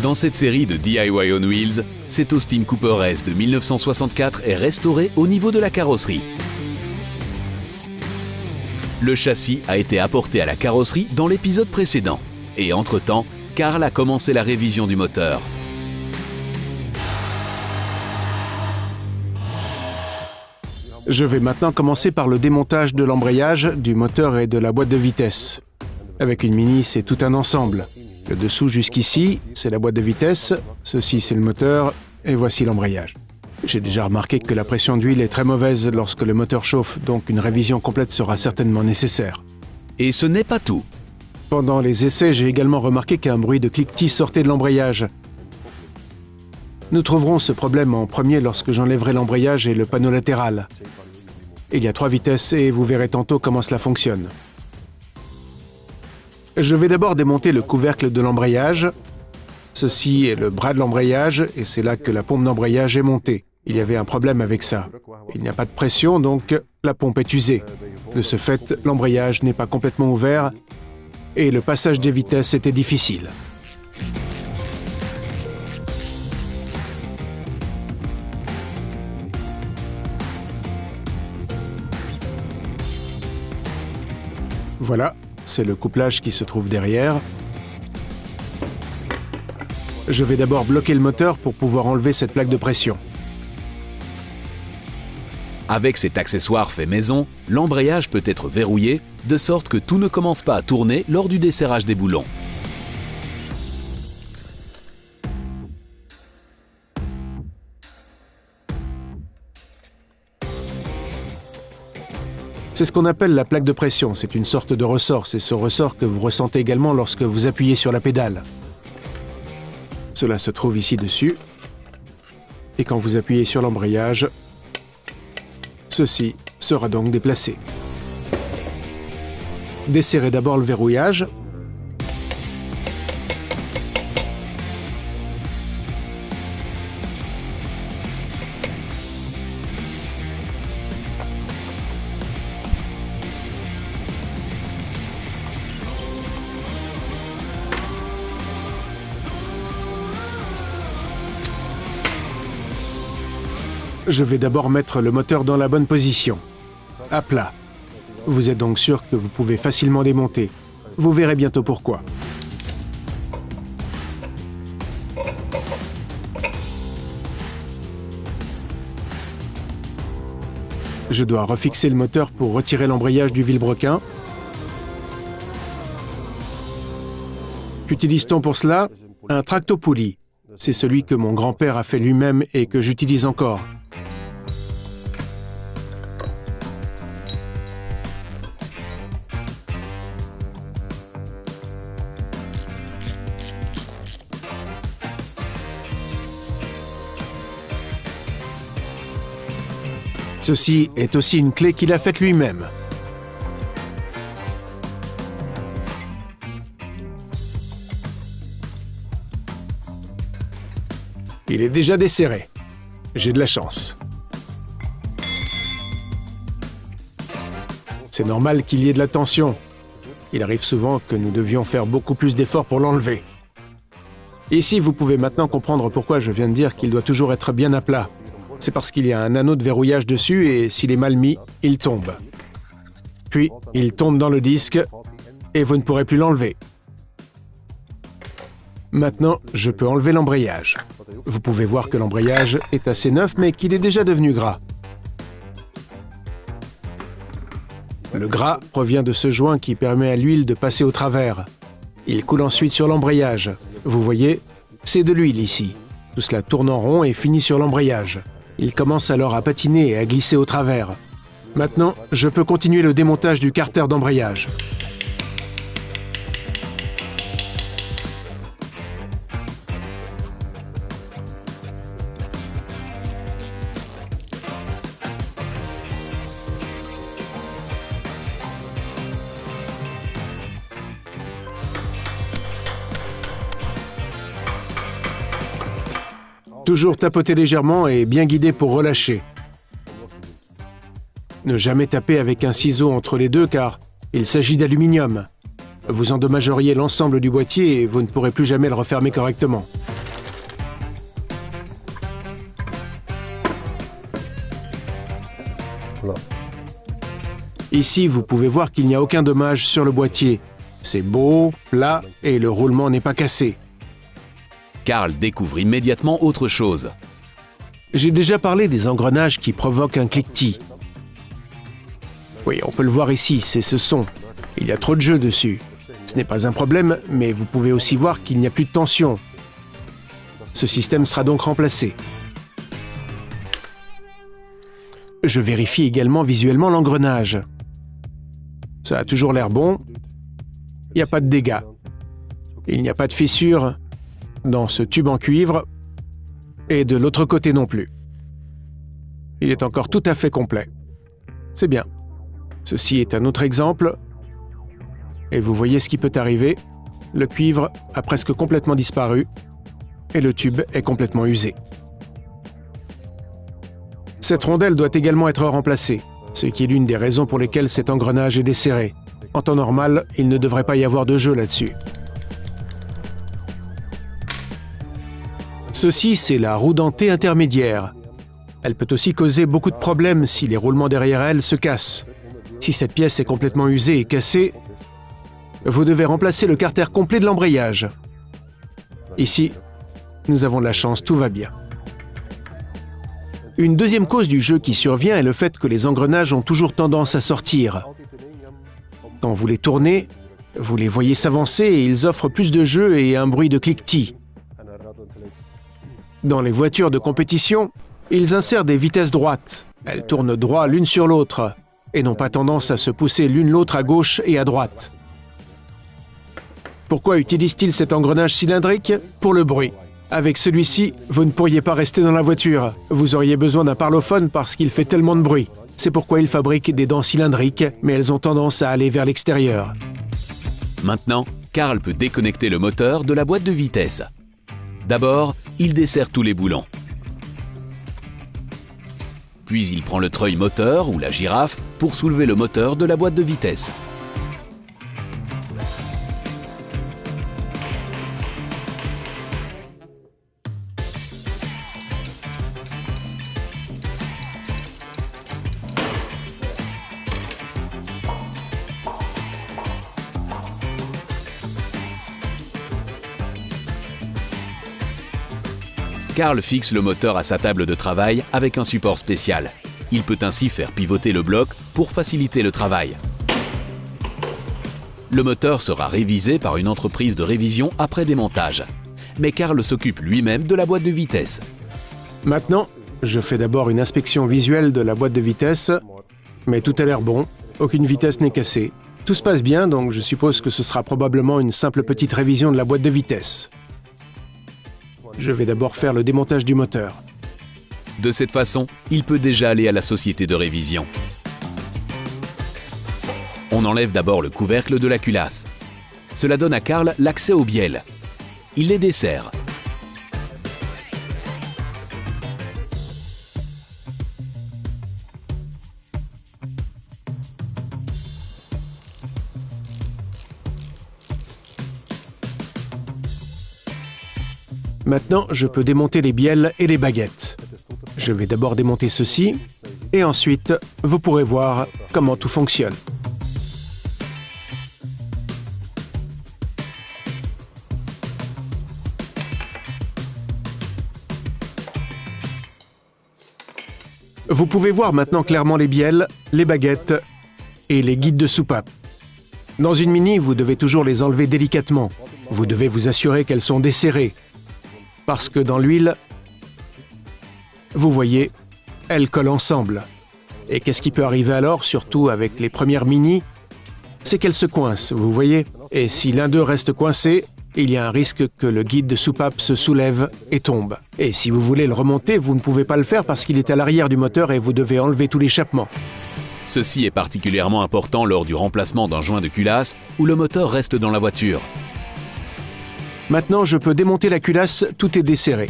Dans cette série de DIY on Wheels, cet Austin Cooper S de 1964 est restauré au niveau de la carrosserie. Le châssis a été apporté à la carrosserie dans l'épisode précédent. Et entre-temps, Carl a commencé la révision du moteur. Je vais maintenant commencer par le démontage de l'embrayage, du moteur et de la boîte de vitesse. Avec une Mini, c'est tout un ensemble. Le dessous jusqu'ici, c'est la boîte de vitesse, ceci c'est le moteur, et voici l'embrayage. J'ai déjà remarqué que la pression d'huile est très mauvaise lorsque le moteur chauffe, donc une révision complète sera certainement nécessaire. Et ce n'est pas tout. Pendant les essais, j'ai également remarqué qu'un bruit de cliquetis sortait de l'embrayage. Nous trouverons ce problème en premier lorsque j'enlèverai l'embrayage et le panneau latéral. Il y a 3 vitesses et vous verrez tantôt comment cela fonctionne. Je vais d'abord démonter le couvercle de l'embrayage. Ceci est le bras de l'embrayage et c'est là que la pompe d'embrayage est montée. Il y avait un problème avec ça. Il n'y a pas de pression, donc la pompe est usée. De ce fait, l'embrayage n'est pas complètement ouvert et le passage des vitesses était difficile. Voilà, c'est le couplage qui se trouve derrière. Je vais d'abord bloquer le moteur pour pouvoir enlever cette plaque de pression. Avec cet accessoire fait maison, l'embrayage peut être verrouillé, de sorte que tout ne commence pas à tourner lors du desserrage des boulons. C'est ce qu'on appelle la plaque de pression, c'est une sorte de ressort. C'est ce ressort que vous ressentez également lorsque vous appuyez sur la pédale. Cela se trouve ici dessus. Et quand vous appuyez sur l'embrayage, ceci sera donc déplacé. Desserrez d'abord le verrouillage. Je vais d'abord mettre le moteur dans la bonne position, à plat. Vous êtes donc sûr que vous pouvez facilement démonter. Vous verrez bientôt pourquoi. Je dois refixer le moteur pour retirer l'embrayage du vilebrequin. Qu'utilise-t-on pour cela? Un tractopoulie. C'est celui que mon grand-père a fait lui-même et que j'utilise encore. Ceci est aussi une clé qu'il a faite lui-même. Il est déjà desserré. J'ai de la chance. C'est normal qu'il y ait de la tension. Il arrive souvent que nous devions faire beaucoup plus d'efforts pour l'enlever. Ici, vous pouvez maintenant comprendre pourquoi je viens de dire qu'il doit toujours être bien à plat. C'est parce qu'il y a un anneau de verrouillage dessus et s'il est mal mis, il tombe. Puis, il tombe dans le disque et vous ne pourrez plus l'enlever. Maintenant, je peux enlever l'embrayage. Vous pouvez voir que l'embrayage est assez neuf, mais qu'il est déjà devenu gras. Le gras provient de ce joint qui permet à l'huile de passer au travers. Il coule ensuite sur l'embrayage. Vous voyez, c'est de l'huile ici. Tout cela tourne en rond et finit sur l'embrayage. Il commence alors à patiner et à glisser au travers. Maintenant, je peux continuer le démontage du carter d'embrayage. Toujours tapoter légèrement et bien guider pour relâcher. Ne jamais taper avec un ciseau entre les deux car il s'agit d'aluminium. vous endommageriez l'ensemble du boîtier et vous ne pourrez plus jamais le refermer correctement. Ici, vous pouvez voir qu'il n'y a aucun dommage sur le boîtier. C'est beau, plat et le roulement n'est pas cassé. Karl découvre immédiatement autre chose. J'ai déjà parlé des engrenages qui provoquent un cliquetis. Oui, on peut le voir ici, c'est ce son. Il y a trop de jeu dessus. Ce n'est pas un problème, mais vous pouvez aussi voir qu'il n'y a plus de tension. Ce système sera donc remplacé. Je vérifie également visuellement l'engrenage. Ça a toujours l'air bon. Il n'y a pas de dégâts. Il n'y a pas de fissure dans ce tube en cuivre et de l'autre côté non plus. Il est encore tout à fait complet. C'est bien. Ceci est un autre exemple. Et vous voyez ce qui peut arriver. Le cuivre a presque complètement disparu et le tube est complètement usé. Cette rondelle doit également être remplacée, ce qui est l'une des raisons pour lesquelles cet engrenage est desserré. En temps normal, il ne devrait pas y avoir de jeu là-dessus. Ceci, c'est la roue dentée intermédiaire. Elle peut aussi causer beaucoup de problèmes si les roulements derrière elle se cassent. Si cette pièce est complètement usée et cassée, vous devez remplacer le carter complet de l'embrayage. Ici, nous avons de la chance, tout va bien. Une deuxième cause du jeu qui survient est le fait que les engrenages ont toujours tendance à sortir. Quand vous les tournez, vous les voyez s'avancer et ils offrent plus de jeu et un bruit de cliquetis. Dans les voitures de compétition, ils insèrent des vitesses droites. Elles tournent droit l'une sur l'autre et n'ont pas tendance à se pousser l'une l'autre à gauche et à droite. Pourquoi utilisent-ils cet engrenage cylindrique? Pour le bruit. Avec celui-ci, vous ne pourriez pas rester dans la voiture. Vous auriez besoin d'un parlophone parce qu'il fait tellement de bruit. C'est pourquoi ils fabriquent des dents cylindriques, mais elles ont tendance à aller vers l'extérieur. Maintenant, Karl peut déconnecter le moteur de la boîte de vitesse. D'abord, il desserre tous les boulons. Puis il prend le treuil moteur ou la girafe pour soulever le moteur de la boîte de vitesse. Karl fixe le moteur à sa table de travail avec un support spécial. Il peut ainsi faire pivoter le bloc pour faciliter le travail. Le moteur sera révisé par une entreprise de révision après démontage. Mais Karl s'occupe lui-même de la boîte de vitesse. Maintenant, je fais d'abord une inspection visuelle de la boîte de vitesse, mais tout a l'air bon, aucune vitesse n'est cassée. Tout se passe bien, donc je suppose que ce sera probablement une simple petite révision de la boîte de vitesse. Je vais d'abord faire le démontage du moteur. De cette façon, il peut déjà aller à la société de révision. On enlève d'abord le couvercle de la culasse. Cela donne à Karl l'accès aux bielles. Il les dessert. Maintenant, je peux démonter les bielles et les baguettes. Je vais d'abord démonter ceci, et ensuite, vous pourrez voir comment tout fonctionne. Vous pouvez voir maintenant clairement les bielles, les baguettes et les guides de soupape. Dans une Mini, vous devez toujours les enlever délicatement. Vous devez vous assurer qu'elles sont desserrées. Parce que dans l'huile, vous voyez, elles collent ensemble. Et qu'est-ce qui peut arriver alors, surtout avec les premières Mini? C'est qu'elles se coincent, vous voyez? Et si l'un d'eux reste coincé, il y a un risque que le guide de soupape se soulève et tombe. Et si vous voulez le remonter, vous ne pouvez pas le faire parce qu'il est à l'arrière du moteur et vous devez enlever tout l'échappement. Ceci est particulièrement important lors du remplacement d'un joint de culasse où le moteur reste dans la voiture. Maintenant, je peux démonter la culasse, tout est desserré.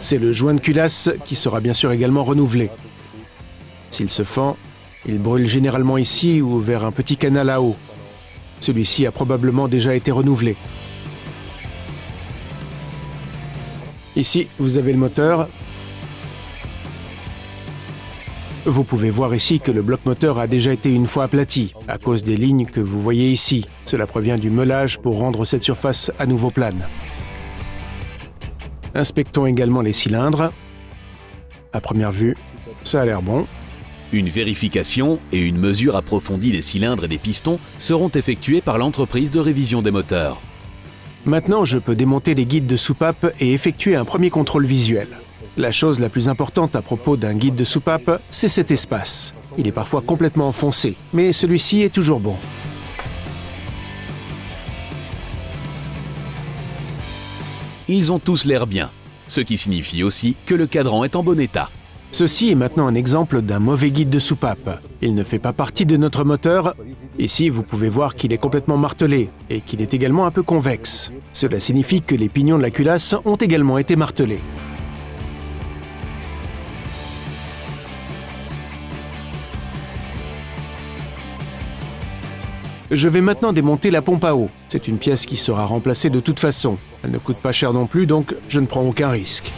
c'est le joint de culasse qui sera bien sûr également renouvelé. S'il se fend, il brûle généralement ici ou vers un petit canal à eau. Celui-ci a probablement déjà été renouvelé. Ici, vous avez le moteur. Vous pouvez voir ici que le bloc moteur a déjà été une fois aplati, à cause des lignes que vous voyez ici. Cela provient du meulage pour rendre cette surface à nouveau plane. Inspectons également les cylindres. À première vue, ça a l'air bon. Une vérification et une mesure approfondie des cylindres et des pistons seront effectuées par l'entreprise de révision des moteurs. Maintenant, je peux démonter les guides de soupape et effectuer un premier contrôle visuel. La chose la plus importante à propos d'un guide de soupape, c'est cet espace. Il est parfois complètement enfoncé, mais celui-ci est toujours bon. Ils ont tous l'air bien, ce qui signifie aussi que le cadran est en bon état. Ceci est maintenant un exemple d'un mauvais guide de soupape. Il ne fait pas partie de notre moteur. Ici, vous pouvez voir qu'il est complètement martelé et qu'il est également un peu convexe. Cela signifie que les pignons de la culasse ont également été martelés. Je vais maintenant démonter la pompe à eau. C'est une pièce qui sera remplacée de toute façon. Elle ne coûte pas cher non plus, donc je ne prends aucun risque.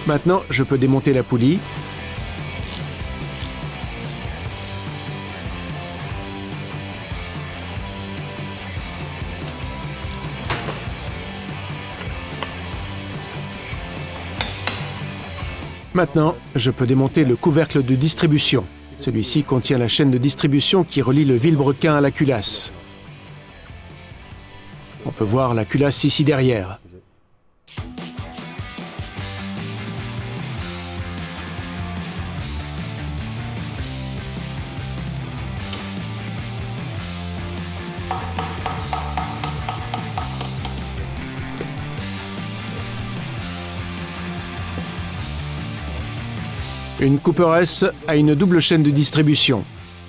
Maintenant, je peux démonter la poulie. Maintenant, je peux démonter le couvercle de distribution. Celui-ci contient la chaîne de distribution qui relie le vilebrequin à la culasse. On peut voir la culasse ici derrière. Une Cooper S a une double chaîne de distribution.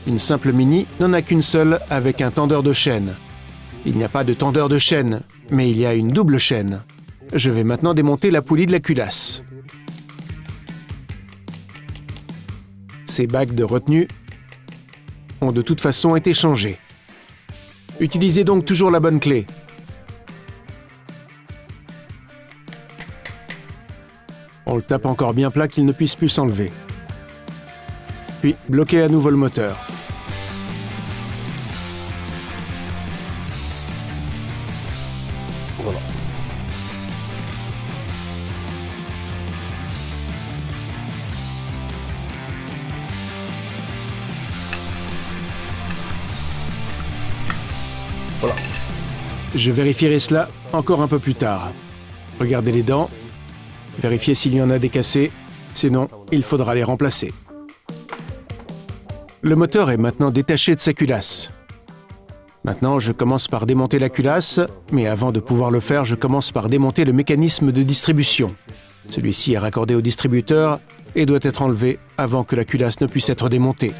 Une simple Mini n'en a qu'une seule avec un tendeur de chaîne. Il n'y a pas de tendeur de chaîne, mais il y a une double chaîne. Je vais maintenant démonter la poulie de la culasse. Ces bagues de retenue ont de toute façon été changées. Utilisez donc toujours la bonne clé. On le tape encore bien plat qu'il ne puisse plus s'enlever. Puis, bloquez à nouveau le moteur. Voilà. Voilà. Je vérifierai cela encore un peu plus tard. Regardez les dents. Vérifiez s'il y en a des cassés, sinon il faudra les remplacer. Le moteur est maintenant détaché de sa culasse. Maintenant, je commence par démonter la culasse, mais avant de pouvoir le faire, je commence par démonter le mécanisme de distribution. Celui-ci est raccordé au distributeur et doit être enlevé avant que la culasse ne puisse être démontée.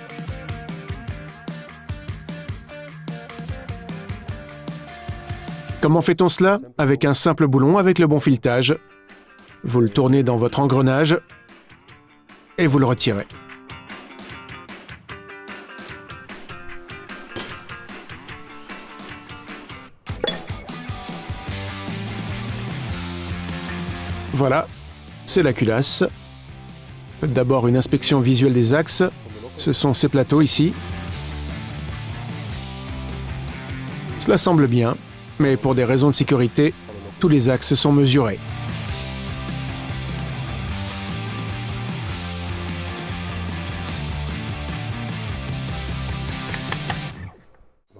Comment fait-on cela? Avec un simple boulon avec le bon filetage. Vous le tournez dans votre engrenage et vous le retirez. Voilà, c'est la culasse. Faites d'abord une inspection visuelle des axes. Ce sont ces plateaux ici. Cela semble bien, mais pour des raisons de sécurité, tous les axes sont mesurés.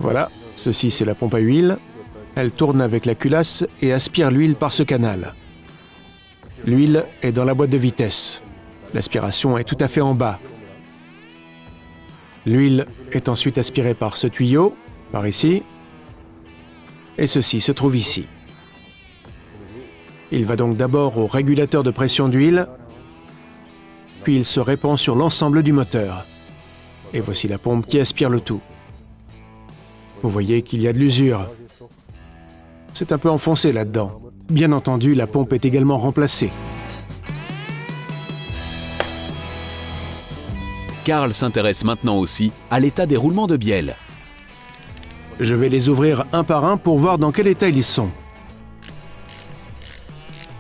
Voilà, ceci c'est la pompe à huile. Elle tourne avec la culasse et aspire l'huile par ce canal. L'huile est dans la boîte de vitesse. L'aspiration est tout à fait en bas. L'huile est ensuite aspirée par ce tuyau, par ici, et ceci se trouve ici. Il va donc d'abord au régulateur de pression d'huile, puis il se répand sur l'ensemble du moteur. Et voici la pompe qui aspire le tout. Vous voyez qu'il y a de l'usure. C'est un peu enfoncé là-dedans. Bien entendu, la pompe est également remplacée. Karl s'intéresse maintenant aussi à l'état des roulements de bielle. Je vais les ouvrir un par un pour voir dans quel état ils sont.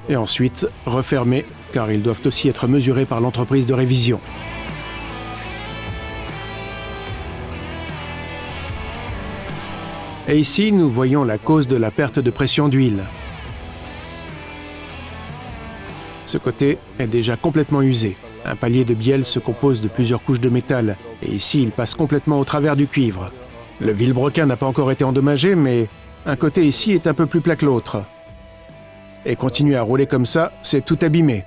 Et ensuite, refermer, car ils doivent aussi être mesurés par l'entreprise de révision. Et ici, nous voyons la cause de la perte de pression d'huile. Ce côté est déjà complètement usé. Un palier de bielle se compose de plusieurs couches de métal, et ici, il passe complètement au travers du cuivre. Le vilebrequin n'a pas encore été endommagé, mais un côté ici est un peu plus plat que l'autre. Et continuer à rouler comme ça, c'est tout abîmé.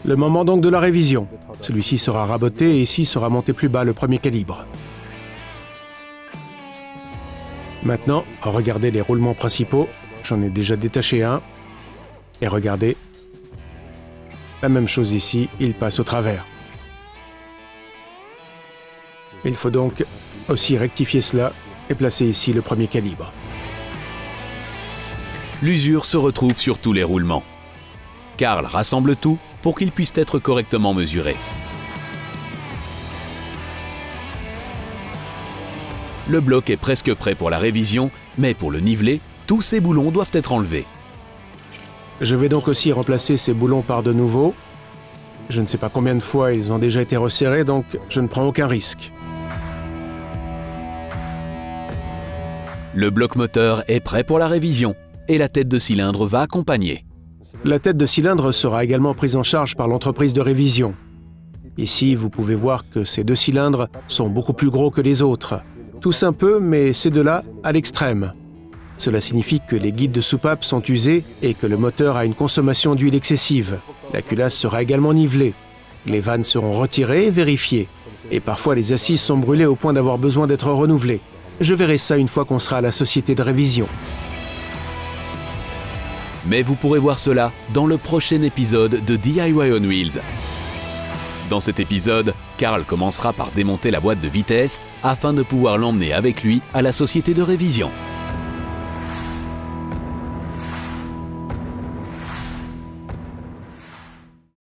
Le moment donc de la révision. Celui-ci sera raboté et ici sera monté plus bas le premier calibre. Maintenant, regardez les roulements principaux. J'en ai déjà détaché un. Et regardez. La même chose ici, il passe au travers. Il faut donc aussi rectifier cela et placer ici le premier calibre. L'usure se retrouve sur tous les roulements. Karl rassemble tout pour qu'il puisse être correctement mesuré. Le bloc est presque prêt pour la révision, mais pour le niveler, tous ces boulons doivent être enlevés. Je vais donc aussi remplacer ces boulons par de nouveaux. Je ne sais pas combien de fois ils ont déjà été resserrés, donc je ne prends aucun risque. Le bloc moteur est prêt pour la révision et la tête de cylindre va accompagner. La tête de cylindre sera également prise en charge par l'entreprise de révision. Ici, vous pouvez voir que ces deux cylindres sont beaucoup plus gros que les autres. Tous un peu, mais ces deux-là à l'extrême. Cela signifie que les guides de soupape sont usés et que le moteur a une consommation d'huile excessive. La culasse sera également nivelée. Les vannes seront retirées et vérifiées. Et parfois, les assises sont brûlées au point d'avoir besoin d'être renouvelées. Je verrai ça une fois qu'on sera à la société de révision. Mais vous pourrez voir cela dans le prochain épisode de DIY on Wheels. Dans cet épisode, Karl commencera par démonter la boîte de vitesse afin de pouvoir l'emmener avec lui à la société de révision.